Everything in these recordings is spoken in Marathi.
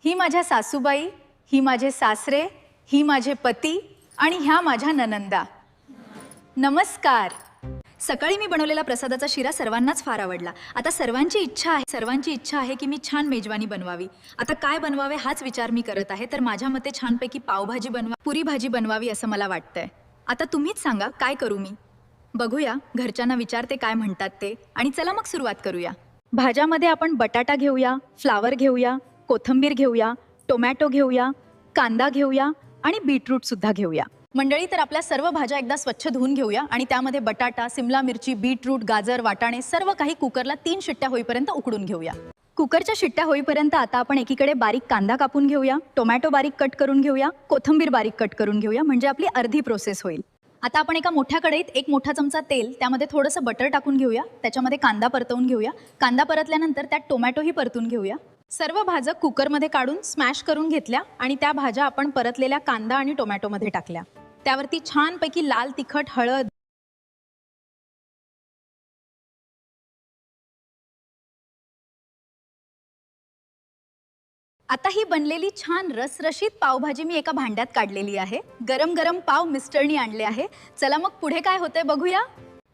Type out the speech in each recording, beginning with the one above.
ही माझ्या सासूबाई, ही माझे सासरे, ही माझे पती आणि ह्या माझ्या ननंदा. नमस्कार. सकाळी मी बनवलेला प्रसादाचा शिरा सर्वांनाच फार आवडला. आता सर्वांची इच्छा आहे की मी छान मेजवानी बनवावी. आता काय बनवावे हाच विचार मी करत आहे. तर माझ्या मते छानपैकी पावभाजी पुरी भाजी बनवावी असं मला वाटतंय. आता तुम्हीच सांगा काय करू मी. बघूया घरच्यांना विचारते काय म्हणतात ते आणि चला मग सुरुवात करूया. भाज्यामध्ये आपण बटाटा घेऊया, फ्लावर घेऊया, कोथिंबीर घेऊया, टोमॅटो घेऊया, कांदा घेऊया आणि बीटरूट सुद्धा घेऊया. मंडळी, तर आपल्या सर्व भाज्या एकदा स्वच्छ धुवून घेऊया आणि त्यामध्ये बटाटा, सिमला मिरची, बीटरूट, गाजर, वाटाणे सर्व काही कुकरला 3 शिट्ट्या होईपर्यंत उकडून घेऊया. कुकरच्या शिट्ट्या होईपर्यंत आता आपण एकीकडे बारीक कांदा कापून घेऊया, टोमॅटो बारीक कट करून घेऊया, कोथिंबीर बारीक कट करून घेऊया, म्हणजे आपली अर्धी प्रोसेस होईल. आता आपण एका मोठ्या कढईत 1 मोठा चमचा तेल, त्यामध्ये थोडंसं बटर टाकून घेऊया. त्याच्यामध्ये कांदा परतवून घेऊया. कांदा परतल्यानंतर त्यात टोमॅटोही परतून घेऊया. सर्व भाज्या कुकरमध्ये काढून स्मॅश करून घेतल्या आणि त्या भाज्या आपण परतलेल्या कांदा आणि टोमॅटोमध्ये टाकल्या. त्यावरती छानपैकी लाल तिखट, हळद, आता ही बनलेली छान रसरशीत पावभाजी मी एका भांड्यात काढलेली आहे. गरम गरम पाव मिस्टरनी आणले आहे. चला मग पुढे काय होतंय बघूया.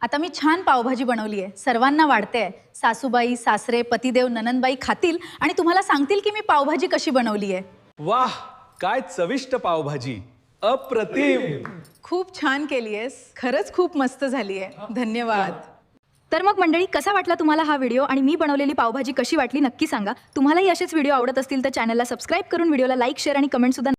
आता मी छान पावभाजी बनवली आहे. सर्वांना वाढते आहे. सासूबाई, सासरे, पतिदेव, ननंदबाई खातील आणि तुम्हाला सांगतील की मी पावभाजी कशी बनवली आहे. वाह, काय चविष्ट पावभाजी. अप्रतिम. खूप छान केली आहेस. खरंच खूप मस्त झाली आहे. धन्यवाद. तर मग मंडळी, कसा वाटला तुम्हाला हा व्हिडिओ आणि मी बनवलेली पावभाजी कशी वाटली नक्की सांगा. तुम्हालाही असेच व्हिडिओ आवडत असतील तर चॅनलला सबस्क्राईब करून व्हिडिओला लाईक, शेअर आणि कमेंट सुद्धा